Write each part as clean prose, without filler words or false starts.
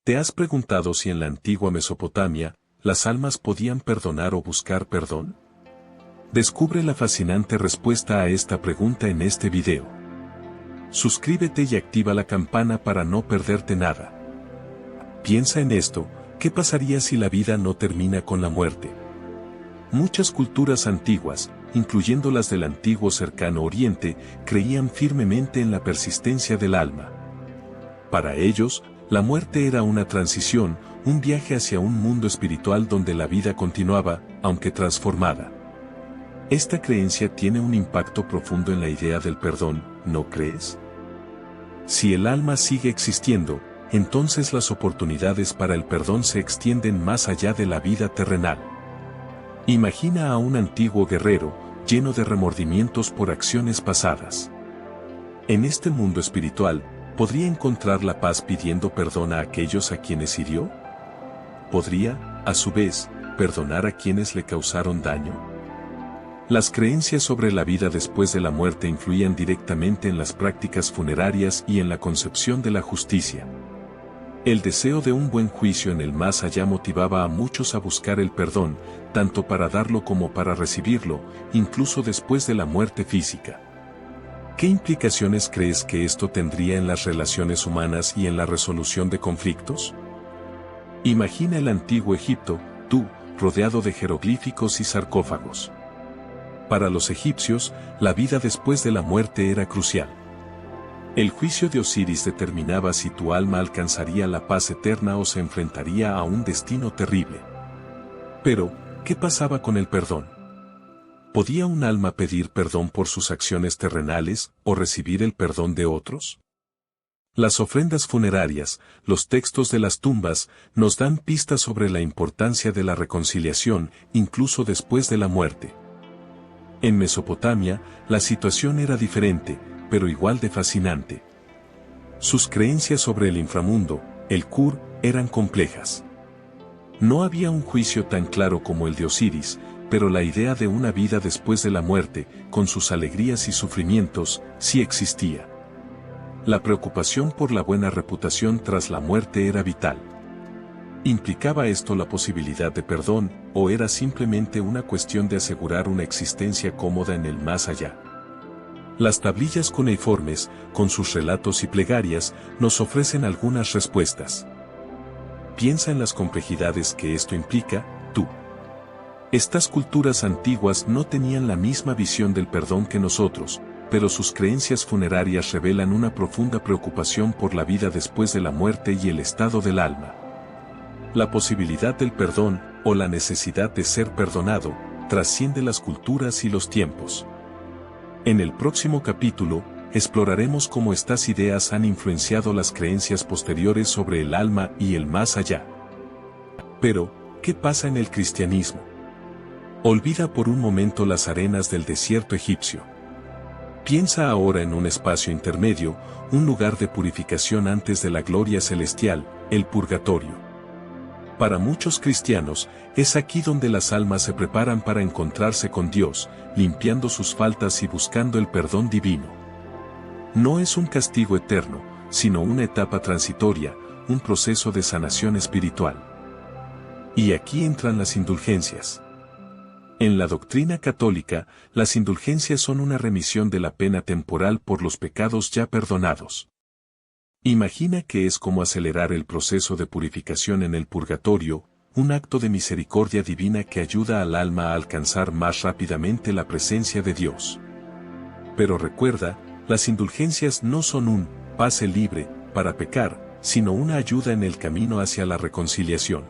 ¿Te has preguntado si en la antigua Mesopotamia, las almas podían perdonar o buscar perdón? Descubre la fascinante respuesta a esta pregunta en este video. Suscríbete y activa la campana para no perderte nada. Piensa en esto, ¿qué pasaría si la vida no termina con la muerte? Muchas culturas antiguas, incluyendo las del antiguo Cercano Oriente, creían firmemente en la persistencia del alma. Para ellos, la muerte era una transición, un viaje hacia un mundo espiritual donde la vida continuaba, aunque transformada. Esta creencia tiene un impacto profundo en la idea del perdón, ¿no crees? Si el alma sigue existiendo, entonces las oportunidades para el perdón se extienden más allá de la vida terrenal. Imagina a un antiguo guerrero, lleno de remordimientos por acciones pasadas. En este mundo espiritual, ¿podría encontrar la paz pidiendo perdón a aquellos a quienes hirió? ¿Podría, a su vez, perdonar a quienes le causaron daño? Las creencias sobre la vida después de la muerte influían directamente en las prácticas funerarias y en la concepción de la justicia. El deseo de un buen juicio en el más allá motivaba a muchos a buscar el perdón, tanto para darlo como para recibirlo, incluso después de la muerte física. ¿Qué implicaciones crees que esto tendría en las relaciones humanas y en la resolución de conflictos? Imagina el antiguo Egipto, rodeado de jeroglíficos y sarcófagos. Para los egipcios, la vida después de la muerte era crucial. El juicio de Osiris determinaba si tu alma alcanzaría la paz eterna o se enfrentaría a un destino terrible. Pero, ¿qué pasaba con el perdón? ¿Podía un alma pedir perdón por sus acciones terrenales o recibir el perdón de otros? Las ofrendas funerarias, los textos de las tumbas, nos dan pistas sobre la importancia de la reconciliación, incluso después de la muerte. En Mesopotamia, la situación era diferente, pero igual de fascinante. Sus creencias sobre el inframundo, el Kur, eran complejas. No había un juicio tan claro como el de Osiris, pero la idea de una vida después de la muerte, con sus alegrías y sufrimientos, sí existía. La preocupación por la buena reputación tras la muerte era vital. ¿Implicaba esto la posibilidad de perdón, o era simplemente una cuestión de asegurar una existencia cómoda en el más allá? Las tablillas cuneiformes, con sus relatos y plegarias, nos ofrecen algunas respuestas. Piensa en las complejidades que esto implica, Estas culturas antiguas no tenían la misma visión del perdón que nosotros, pero sus creencias funerarias revelan una profunda preocupación por la vida después de la muerte y el estado del alma. La posibilidad del perdón, o la necesidad de ser perdonado, trasciende las culturas y los tiempos. En el próximo capítulo, exploraremos cómo estas ideas han influenciado las creencias posteriores sobre el alma y el más allá. Pero, ¿qué pasa en el cristianismo? Olvida por un momento las arenas del desierto egipcio. Piensa ahora en un espacio intermedio, un lugar de purificación antes de la gloria celestial, el purgatorio. Para muchos cristianos, es aquí donde las almas se preparan para encontrarse con Dios, limpiando sus faltas y buscando el perdón divino. No es un castigo eterno, sino una etapa transitoria, un proceso de sanación espiritual. Y aquí entran las indulgencias. En la doctrina católica, las indulgencias son una remisión de la pena temporal por los pecados ya perdonados. Imagina que es como acelerar el proceso de purificación en el purgatorio, un acto de misericordia divina que ayuda al alma a alcanzar más rápidamente la presencia de Dios. Pero recuerda, las indulgencias no son un pase libre para pecar, sino una ayuda en el camino hacia la reconciliación.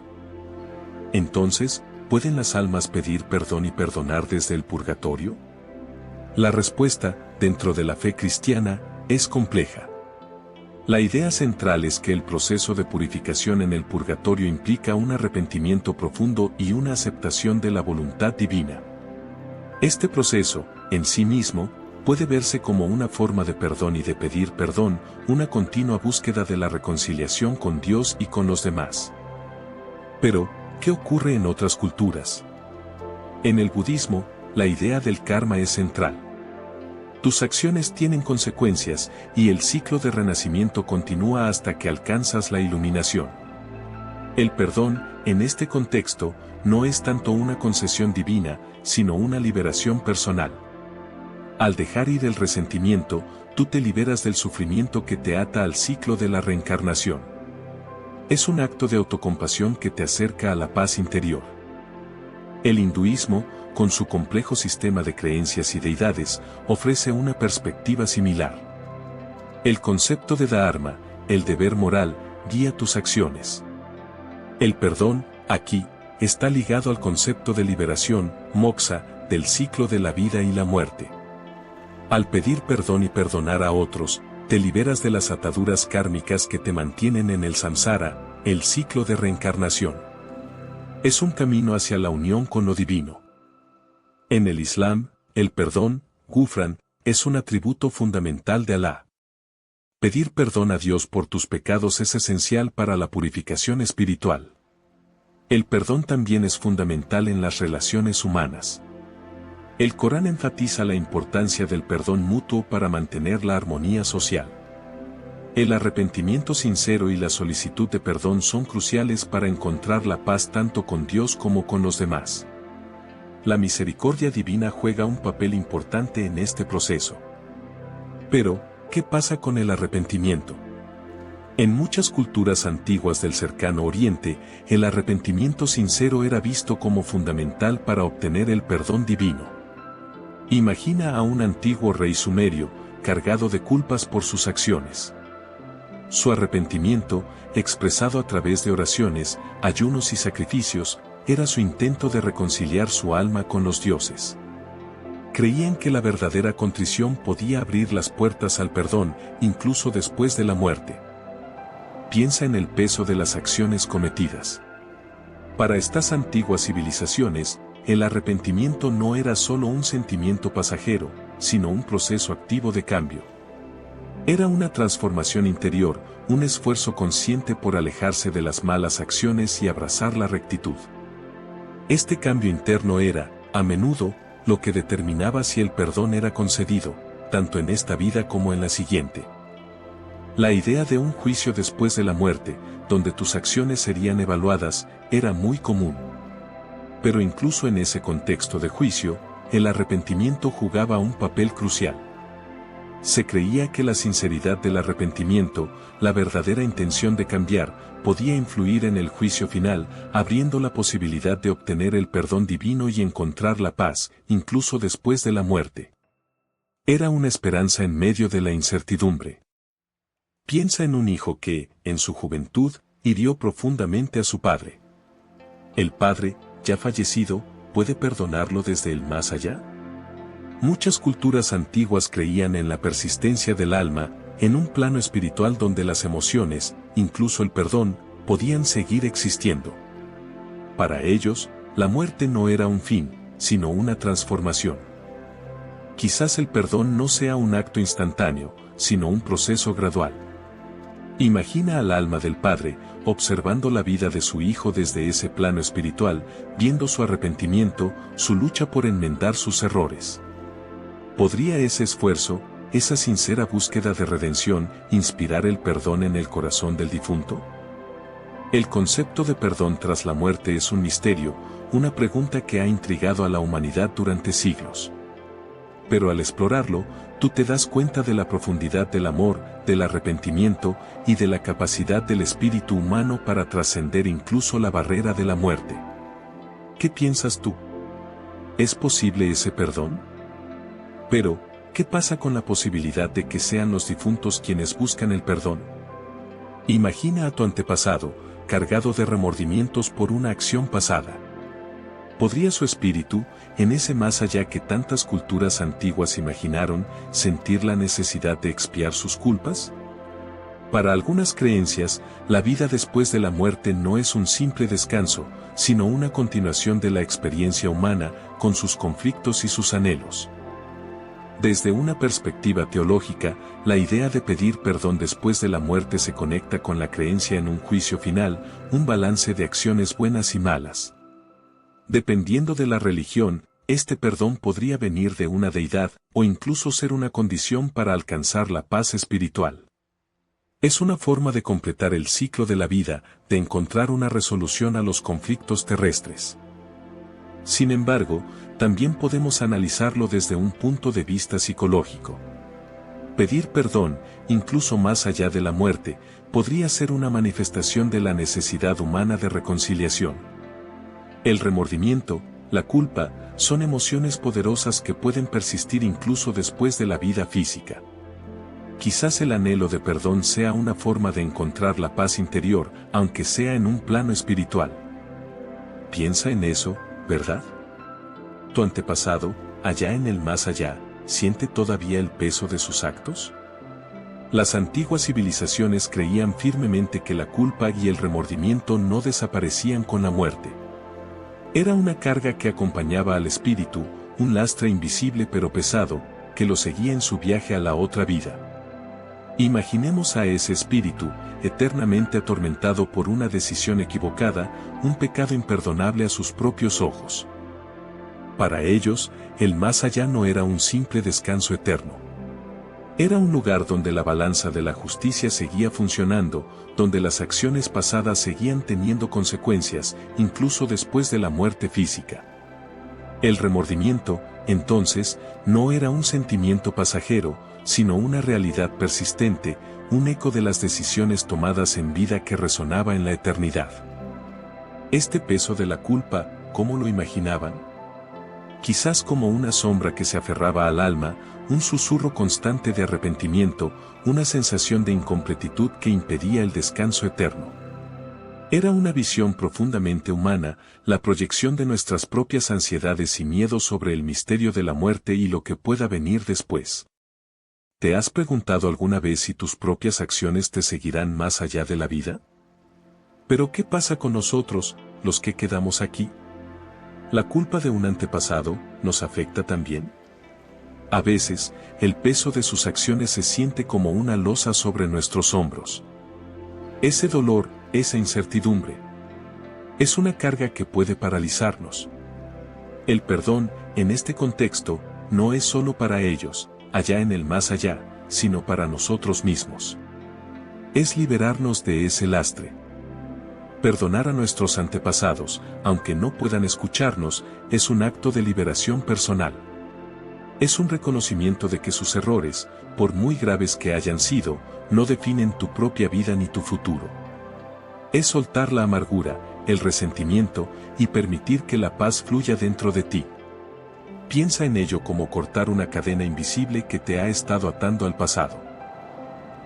Entonces, ¿pueden las almas pedir perdón y perdonar desde el purgatorio? La respuesta, dentro de la fe cristiana, es compleja. La idea central es que el proceso de purificación en el purgatorio implica un arrepentimiento profundo y una aceptación de la voluntad divina. Este proceso, en sí mismo, puede verse como una forma de perdón y de pedir perdón, una continua búsqueda de la reconciliación con Dios y con los demás. Pero, ¿qué ocurre en otras culturas? En el budismo, la idea del karma es central. Tus acciones tienen consecuencias, y el ciclo de renacimiento continúa hasta que alcanzas la iluminación. El perdón, en este contexto, no es tanto una concesión divina, sino una liberación personal. Al dejar ir el resentimiento, tú te liberas del sufrimiento que te ata al ciclo de la reencarnación. Es un acto de autocompasión que te acerca a la paz interior. El hinduismo, con su complejo sistema de creencias y deidades, ofrece una perspectiva similar. El concepto de dharma, el deber moral, guía tus acciones. El perdón, aquí, está ligado al concepto de liberación, moksha, del ciclo de la vida y la muerte. Al pedir perdón y perdonar a otros, te liberas de las ataduras kármicas que te mantienen en el samsara, el ciclo de reencarnación. Es un camino hacia la unión con lo divino. En el Islam, el perdón, Ghufran, es un atributo fundamental de Alá. Pedir perdón a Dios por tus pecados es esencial para la purificación espiritual. El perdón también es fundamental en las relaciones humanas. El Corán enfatiza la importancia del perdón mutuo para mantener la armonía social. El arrepentimiento sincero y la solicitud de perdón son cruciales para encontrar la paz tanto con Dios como con los demás. La misericordia divina juega un papel importante en este proceso. Pero, ¿qué pasa con el arrepentimiento? En muchas culturas antiguas del cercano Oriente, el arrepentimiento sincero era visto como fundamental para obtener el perdón divino. Imagina a un antiguo rey sumerio, cargado de culpas por sus acciones. Su arrepentimiento, expresado a través de oraciones, ayunos y sacrificios, era su intento de reconciliar su alma con los dioses. Creían que la verdadera contrición podía abrir las puertas al perdón, incluso después de la muerte. Piensa en el peso de las acciones cometidas. Para estas antiguas civilizaciones, el arrepentimiento no era solo un sentimiento pasajero, sino un proceso activo de cambio. Era una transformación interior, un esfuerzo consciente por alejarse de las malas acciones y abrazar la rectitud. Este cambio interno era, a menudo, lo que determinaba si el perdón era concedido, tanto en esta vida como en la siguiente. La idea de un juicio después de la muerte, donde tus acciones serían evaluadas, era muy común. Pero incluso en ese contexto de juicio, el arrepentimiento jugaba un papel crucial. Se creía que la sinceridad del arrepentimiento, la verdadera intención de cambiar, podía influir en el juicio final, abriendo la posibilidad de obtener el perdón divino y encontrar la paz, incluso después de la muerte. Era una esperanza en medio de la incertidumbre. Piensa en un hijo que, en su juventud, hirió profundamente a su padre. El padre, ya fallecido, ¿puede perdonarlo desde el más allá? Muchas culturas antiguas creían en la persistencia del alma, en un plano espiritual donde las emociones, incluso el perdón, podían seguir existiendo. Para ellos, la muerte no era un fin, sino una transformación. Quizás el perdón no sea un acto instantáneo, sino un proceso gradual. Imagina al alma del padre, observando la vida de su hijo desde ese plano espiritual, viendo su arrepentimiento, su lucha por enmendar sus errores. ¿Podría ese esfuerzo, esa sincera búsqueda de redención, inspirar el perdón en el corazón del difunto? El concepto de perdón tras la muerte es un misterio, una pregunta que ha intrigado a la humanidad durante siglos. Pero al explorarlo, tú te das cuenta de la profundidad del amor, del arrepentimiento y de la capacidad del espíritu humano para trascender incluso la barrera de la muerte. ¿Qué piensas tú? ¿Es posible ese perdón? Pero, ¿qué pasa con la posibilidad de que sean los difuntos quienes buscan el perdón? Imagina a tu antepasado, cargado de remordimientos por una acción pasada. ¿Podría su espíritu, en ese más allá que tantas culturas antiguas imaginaron, sentir la necesidad de expiar sus culpas? Para algunas creencias, la vida después de la muerte no es un simple descanso, sino una continuación de la experiencia humana, con sus conflictos y sus anhelos. Desde una perspectiva teológica, la idea de pedir perdón después de la muerte se conecta con la creencia en un juicio final, un balance de acciones buenas y malas. Dependiendo de la religión, este perdón podría venir de una deidad, o incluso ser una condición para alcanzar la paz espiritual. Es una forma de completar el ciclo de la vida, de encontrar una resolución a los conflictos terrestres. Sin embargo, también podemos analizarlo desde un punto de vista psicológico. Pedir perdón, incluso más allá de la muerte, podría ser una manifestación de la necesidad humana de reconciliación. El remordimiento, la culpa, son emociones poderosas que pueden persistir incluso después de la vida física. Quizás el anhelo de perdón sea una forma de encontrar la paz interior, aunque sea en un plano espiritual. Piensa en eso, ¿verdad? ¿Tu antepasado, allá en el más allá, siente todavía el peso de sus actos? Las antiguas civilizaciones creían firmemente que la culpa y el remordimiento no desaparecían con la muerte. Era una carga que acompañaba al espíritu, un lastre invisible pero pesado, que lo seguía en su viaje a la otra vida. Imaginemos a ese espíritu, eternamente atormentado por una decisión equivocada, un pecado imperdonable a sus propios ojos. Para ellos, el más allá no era un simple descanso eterno. Era un lugar donde la balanza de la justicia seguía funcionando, donde las acciones pasadas seguían teniendo consecuencias, incluso después de la muerte física. El remordimiento, entonces, no era un sentimiento pasajero, sino una realidad persistente, un eco de las decisiones tomadas en vida que resonaba en la eternidad. Este peso de la culpa, ¿cómo lo imaginaban? Quizás como una sombra que se aferraba al alma, un susurro constante de arrepentimiento, una sensación de incompletitud que impedía el descanso eterno. Era una visión profundamente humana, la proyección de nuestras propias ansiedades y miedos sobre el misterio de la muerte y lo que pueda venir después. ¿Te has preguntado alguna vez si tus propias acciones te seguirán más allá de la vida? ¿Pero qué pasa con nosotros, los que quedamos aquí? ¿La culpa de un antepasado nos afecta también? A veces, el peso de sus acciones se siente como una losa sobre nuestros hombros. Ese dolor, esa incertidumbre, es una carga que puede paralizarnos. El perdón, en este contexto, no es solo para ellos, allá en el más allá, sino para nosotros mismos. Es liberarnos de ese lastre. Perdonar a nuestros antepasados, aunque no puedan escucharnos, es un acto de liberación personal. Es un reconocimiento de que sus errores, por muy graves que hayan sido, no definen tu propia vida ni tu futuro. Es soltar la amargura, el resentimiento, y permitir que la paz fluya dentro de ti. Piensa en ello como cortar una cadena invisible que te ha estado atando al pasado.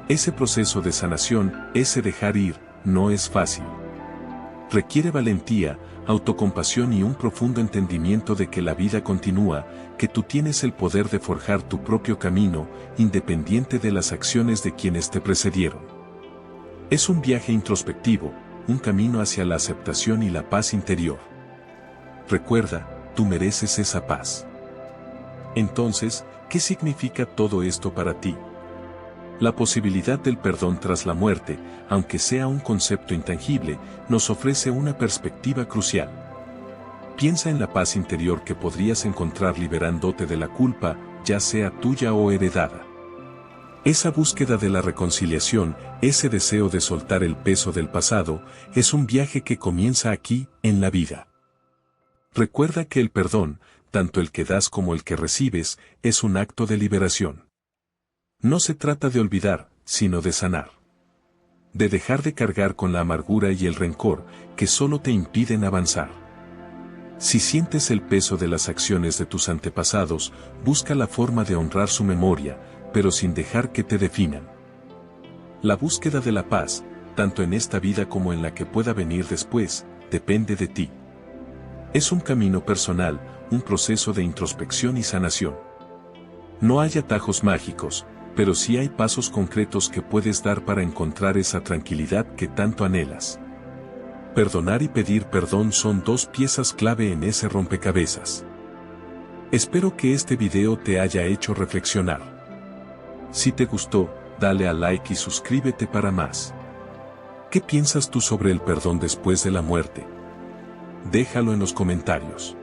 Ese proceso de sanación, ese dejar ir, no es fácil. Requiere valentía, autocompasión y un profundo entendimiento de que la vida continúa, que tú tienes el poder de forjar tu propio camino, independiente de las acciones de quienes te precedieron. Es un viaje introspectivo, un camino hacia la aceptación y la paz interior. Recuerda, tú mereces esa paz. Entonces, ¿qué significa todo esto para ti? La posibilidad del perdón tras la muerte, aunque sea un concepto intangible, nos ofrece una perspectiva crucial. Piensa en la paz interior que podrías encontrar liberándote de la culpa, ya sea tuya o heredada. Esa búsqueda de la reconciliación, ese deseo de soltar el peso del pasado, es un viaje que comienza aquí, en la vida. Recuerda que el perdón, tanto el que das como el que recibes, es un acto de liberación. No se trata de olvidar, sino de sanar. De dejar de cargar con la amargura y el rencor, que solo te impiden avanzar. Si sientes el peso de las acciones de tus antepasados, busca la forma de honrar su memoria, pero sin dejar que te definan. La búsqueda de la paz, tanto en esta vida como en la que pueda venir después, depende de ti. Es un camino personal, un proceso de introspección y sanación. No hay atajos mágicos, pero sí hay pasos concretos que puedes dar para encontrar esa tranquilidad que tanto anhelas. Perdonar y pedir perdón son dos piezas clave en ese rompecabezas. Espero que este video te haya hecho reflexionar. Si te gustó, dale a like y suscríbete para más. ¿Qué piensas tú sobre el perdón después de la muerte? Déjalo en los comentarios.